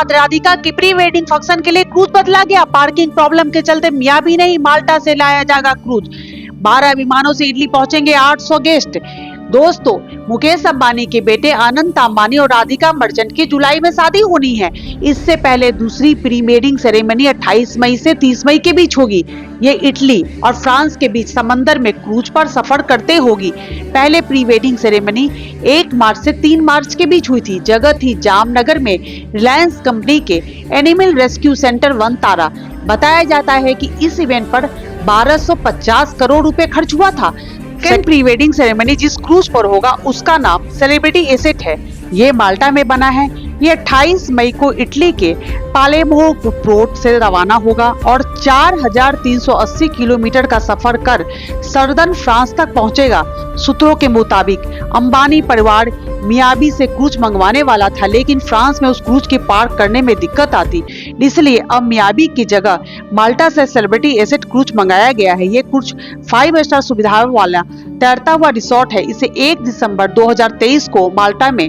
बाद राधिका की pre wedding function के लिए क्रूज बदला गया। पार्किंग प्रॉब्लम के चलते मियाबी नहीं, माल्टा से लाया जाएगा क्रूज। 12 विमानों से इटली पहुंचेंगे 800 गेस्ट। दोस्तों, मुकेश अंबानी के बेटे अनंत अंबानी और राधिका मर्चेंट की जुलाई में शादी होनी है। इससे पहले दूसरी प्री वेडिंग सेरेमनी 28 मई से 30 मई के बीच होगी। ये इटली और फ्रांस के बीच समंदर में क्रूज पर सफर करते होगी। पहले प्री वेडिंग सेरेमनी 1 मार्च से 3 मार्च के बीच हुई थी। जगह थी जामनगर में रिलायंस कंपनी के एनिमल रेस्क्यू सेंटर वनतारा। बताया जाता है कि इस इवेंट पर 1250 करोड़ रुपए खर्च हुआ था। सेकंड प्री वेडिंग सेरेमनी जिस क्रूज पर होगा उसका नाम सेलिब्रिटी एसेट है। ये माल्टा में बना है। ये 28 मई को इटली के पालेर्मो पोर्ट से रवाना होगा और 4380 किलोमीटर का सफर कर सर्दन फ्रांस तक पहुंचेगा। सूत्रों के मुताबिक अंबानी परिवार मियाबी से क्रूज मंगवाने वाला था, लेकिन फ्रांस में उस क्रूज की पार्क करने में दिक्कत आती, इसलिए अब मियाबी की जगह माल्टा से सेलिब्रिटी एसेट क्रूज मंगाया गया है। ये क्रूज 5 स्टार सुविधाओं वाला तैरता हुआ रिसोर्ट है। इसे 1 दिसंबर 2023 को माल्टा में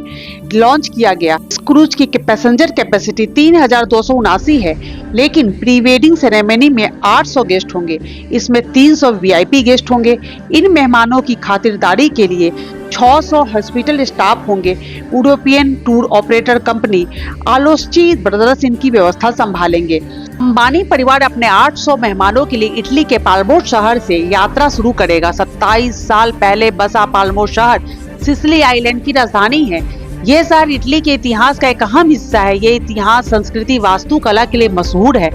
लॉन्च किया गया। इस क्रूज की पैसेंजर कैपेसिटी 3279 है, लेकिन प्री वेडिंग सेरेमनी में 800 गेस्ट होंगे। इसमें 300 वीआईपी गेस्ट होंगे। इन मेहमानों की खातिरदारी के लिए 600 हॉस्पिटल स्टाफ होंगे। यूरोपियन टूर ऑपरेटर कंपनी आलोस्ची ब्रदर्स इनकी व्यवस्था संभालेंगे। अंबानी परिवार अपने 800 मेहमानों के लिए इटली के पाल्मो शहर से यात्रा शुरू करेगा। 27 साल पहले बसा पाल्मो शहर सिसिली आइलैंड की राजधानी है। ये शहर इटली के इतिहास का एक अहम हिस्सा है। ये इतिहास, संस्कृति, वास्तुकला के लिए मशहूर है।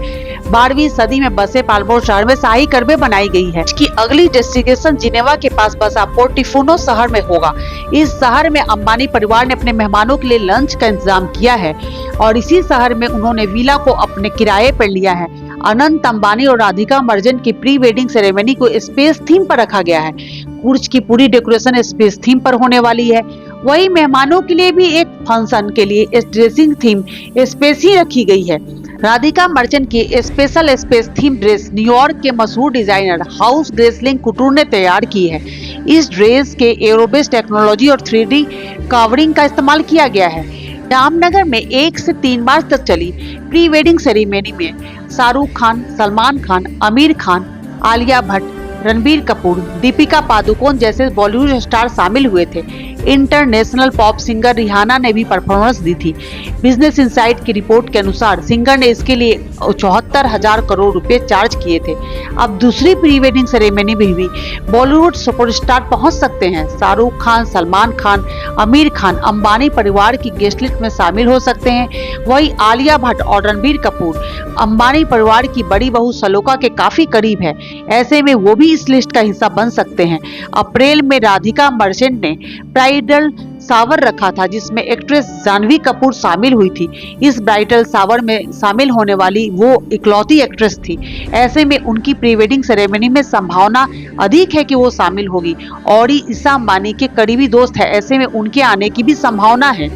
12वीं सदी में बसे पाल्मो शहर में शाही करबे बनाई गई है। इसकी अगली डेस्टिनेशन जिनेवा के पास बसा पोर्टिफोनो शहर में होगा। इस शहर में अंबानी परिवार ने अपने मेहमानों के लिए लंच का इंतजाम किया है और इसी शहर में उन्होंने विला को अपने किराए पर लिया है। अनंत अंबानी और राधिका मर्चेंट की प्री वेडिंग सेरेमनी को स्पेस थीम पर रखा गया है। क्रूज की पूरी डेकोरेशन स्पेस थीम पर होने वाली है। वही मेहमानों के लिए भी एक फंक्शन के लिए इस ड्रेसिंग थीम स्पेस ही रखी गई है। राधिका मर्चेंट की special space theme dress New York के मशहूर डिजाइनर हाउस ग्रेसलिंग कुटूर ने तैयार की है। इस ड्रेस के एरोबेस टेक्नोलॉजी और 3D कवरिंग का इस्तेमाल किया गया है। जामनगर में 1 से 3 मार्च तक चली प्री वेडिंग सेरेमनी में शाहरुख खान, सलमान खान, आमिर खान, आलिया भट्ट, रणबीर कपूर, दीपिका पादुकोण जैसे बॉलीवुड स्टार शामिल हुए थे। इंटरनेशनल पॉप सिंगर रिहाना ने भी परफॉर्मेंस दी थी। बिजनेस इनसाइट की रिपोर्ट के अनुसार सिंगर ने इसके लिए 74,000 करोड़ रुपए चार्ज किए थे। अब दूसरी प्री वेडिंग सेरेमनी में भी बॉलीवुड सुपरस्टार पहुंच सकते हैं। शाहरुख खान, सलमान खान, आमिर खान अंबानी परिवार की गेस्ट लिस्ट में शामिल हो सकते हैं। वही आलिया भट्ट और रणबीर कपूर अंबानी परिवार की बड़ी बहू सलोका के काफी करीब है। ऐसे में वो भी इस लिस्ट का हिस्सा बन सकते हैं। अप्रैल में राधिका मर्चेंट ने ब्राइडल सावर रखा था, जिसमें एक्ट्रेस जानवी कपूर शामिल हुई थी। इस ब्राइडल सावर में शामिल होने वाली वो इकलौती एक्ट्रेस थी। ऐसे में उनकी प्री वेडिंग सेरेमनी में संभावना अधिक है कि वो शामिल होगी। और ईसा अंबानी के करीबी दोस्त है, ऐसे में उनके आने की भी संभावना है।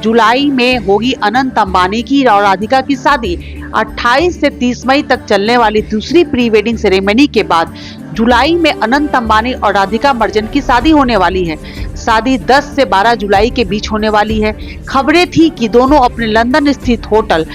जुलाई में होगी अनंत अंबानी की और राधिका की शादी। 28 से 30 मई तक चलने वाली दूसरी प्री वेडिंग सेरेमनी के बाद जुलाई में अनंत अंबानी और राधिका मर्चेंट की शादी होने वाली है। शादी 10 से 12 जुलाई के बीच होने वाली है। खबरें थी कि दोनों अपने लंदन स्थित होटल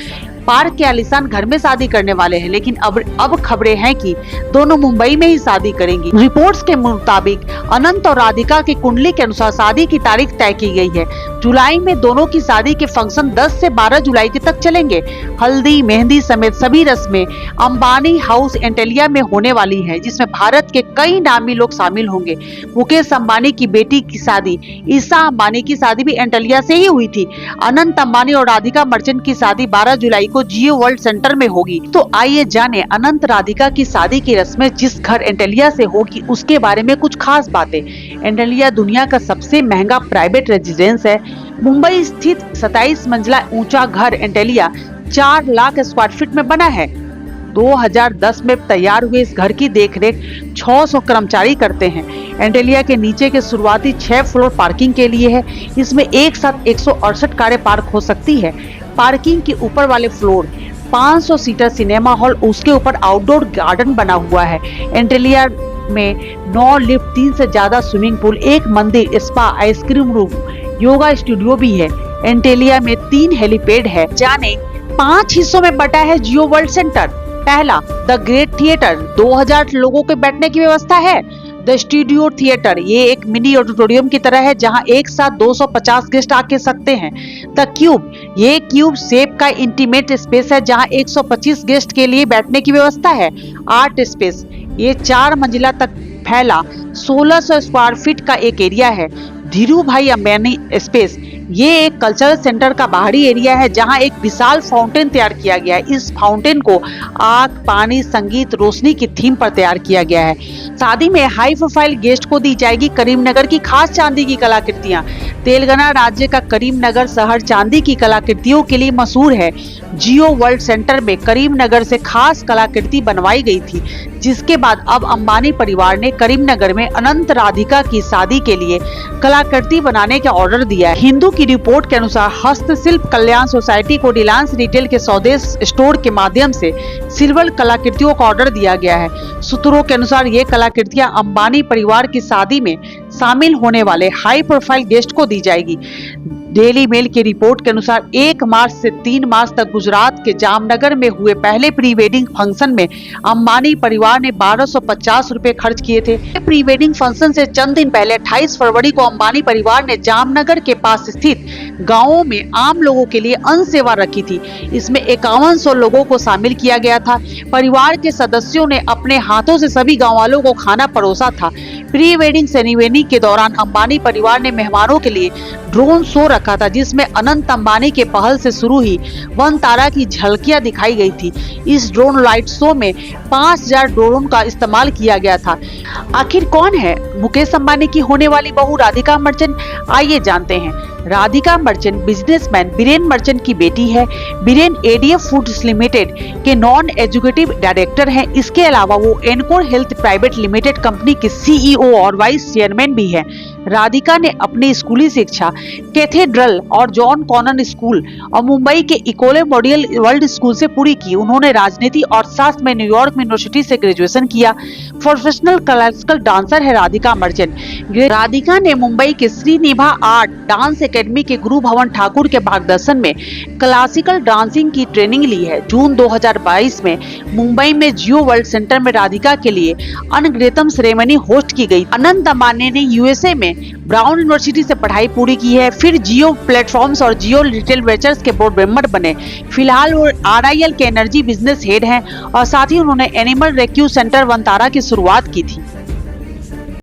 पार्क के आलीशान घर में शादी करने वाले हैं, लेकिन अब खबरें हैं कि दोनों मुंबई में ही शादी करेंगी। रिपोर्ट्स के मुताबिक अनंत और राधिका की कुंडली के अनुसार शादी की तारीख तय की गई है। जुलाई में दोनों की शादी के फंक्शन 10 से 12 जुलाई तक चलेंगे। हल्दी, मेहंदी समेत सभी रस्में अंबानी हाउस एंटेलिया में होने वाली है, जिसमें भारत के कई नामी लोग शामिल होंगे। मुकेश अंबानी की बेटी की शादी, ईसा अंबानी की शादी भी एंटेलिया से ही हुई थी। अनंत अंबानी और राधिका मर्चेंट की शादी 12 जुलाई को जियो वर्ल्ड सेंटर में होगी। तो आइए जाने अनंत राधिका की शादी की रस्में जिस घर एंटेलिया से होगी उसके बारे में कुछ खास बातें। एंटेलिया दुनिया का सबसे महंगा प्राइवेट रेजिडेंस है। मुंबई स्थित 27 मंजिला ऊंचा घर एंटेलिया 4 लाख स्क्वायर फीट में बना है। 2010 में तैयार हुए इस घर की देखरेख 600 कर्मचारी करते हैं। एंटेलिया के नीचे के शुरुआती 6 फ्लोर पार्किंग के लिए है। इसमें एक साथ 168 कारें पार्क हो सकती है। पार्किंग के ऊपर वाले फ्लोर 500 सीटर सिनेमा हॉल, उसके ऊपर आउटडोर गार्डन बना हुआ है। एंटेलिया में 9 लिफ्ट, 3 से ज्यादा स्विमिंग पूल, एक मंदिर, spa, ice cream room, yoga studio भी है। एंटेलिया में 3 हेलीपैड है। जाने 5 हिस्सों में बटा है जियो वर्ल्ड सेंटर। पहला, द ग्रेट थिएटर, 2000 लोगों के बैठने की व्यवस्था है। द स्टूडियो थिएटर, ये एक मिनी ऑडिटोरियम की तरह है जहां एक साथ 250 गेस्ट आके सकते हैं। द क्यूब, ये क्यूब शेप का इंटीमेट स्पेस है जहां 125 गेस्ट के लिए बैठने की व्यवस्था है। आर्ट स्पेस, ये 4 मंजिला तक फैला 1600 स्क्वायर फीट का एक एरिया है। धीरू भाई अंबानी स्पेस, ये एक कल्चरल सेंटर का बाहरी एरिया है जहां एक विशाल फाउंटेन तैयार किया गया है। इस फाउंटेन को आग, पानी, संगीत, रोशनी की थीम पर तैयार किया गया है। शादी में हाई प्रोफाइल गेस्ट को दी जाएगी करीमनगर की खास चांदी की कलाकृतियां। तेलंगाना राज्य का करीमनगर शहर चांदी की कलाकृतियों के लिए मशहूर है। जियो वर्ल्ड सेंटर में करीमनगर से खास कलाकृति बनवाई गई थी, जिसके बाद अब अंबानी परिवार ने करीमनगर में अनंत राधिका की शादी के लिए कलाकृति बनाने का ऑर्डर दिया है। हिंदू की रिपोर्ट के अनुसार हस्तशिल्प कल्याण सोसाइटी को रिलायंस रिटेल के स्वदेश स्टोर के माध्यम से सिल्वर कलाकृतियों का ऑर्डर दिया गया है। सूत्रों के अनुसार ये कलाकृतियां अंबानी परिवार की शादी में शामिल होने वाले हाई प्रोफाइल गेस्ट को दी जाएगी। डेली मेल की रिपोर्ट के अनुसार 1 मार्च से 3 मार्च तक गुजरात के जामनगर में हुए पहले प्री वेडिंग फंक्शन में अंबानी परिवार ने 1250 रुपए खर्च किए थे। प्री वेडिंग फंक्शन से चंद दिन पहले 28 फरवरी को अंबानी परिवार ने जामनगर के पास स्थित गांवों में आम लोगों के लिए अन्न सेवा रखी थी। इसमें 5100 लोगों को शामिल किया गया था। परिवार के सदस्यों ने अपने हाथों से सभी गाँव वालों को खाना परोसा था। प्री वेडिंग सेरेमनी के दौरान अंबानी परिवार ने मेहमानों के लिए ड्रोन शो रखा था, जिसमें अनंत अंबानी के पहल से शुरू ही वन तारा की झलकियां दिखाई गई थी। इस ड्रोन लाइट शो में 5000 ड्रोन का इस्तेमाल किया गया था। आखिर कौन है मुकेश अंबानी की होने वाली बहू राधिका मर्चेंट? आइए जानते हैं। राधिका मर्चेंट बिजनेसमैन बीरेन मर्चेंट की बेटी है। बीरेन एडीएफ फूड्स लिमिटेड के नॉन एग्जीक्यूटिव डायरेक्टर हैं। इसके अलावा वो encore health private limited company के सीईओ और वाइस चेयरमैन भी हैं। राधिका ने अपनी स्कूली शिक्षा कैथेड्रल और जॉन कॉनन स्कूल और मुंबई के इकोले मॉडल वर्ल्ड स्कूल से पूरी की। उन्होंने राजनीति और शास्त्र में न्यूयॉर्क यूनिवर्सिटी से ग्रेजुएशन किया। प्रोफेशनल क्लासिकल डांसर है राधिका मर्चेंट। राधिका ने मुंबई के श्रीनिभा आर्ट डांस एकेडमी के गुरु भवन ठाकुर के मार्गदर्शन में क्लासिकल डांसिंग की ट्रेनिंग ली है। जून 2022 में मुंबई में जियो वर्ल्ड सेंटर में राधिका के लिए अनग्रेतम सेरेमनी होस्ट की गई। अनंत अंबानी ने यूएसए में ब्राउन यूनिवर्सिटी से पढ़ाई पूरी की है। फिर जियो प्लेटफॉर्म्स और जियो रिटेल वेंचर्स के बोर्ड मेंबर बने। फिलहाल वो RIL के एनर्जी बिजनेस हेड हैं और साथ ही उन्होंने एनिमल रेस्क्यू सेंटर वनतारा की शुरुआत की थी।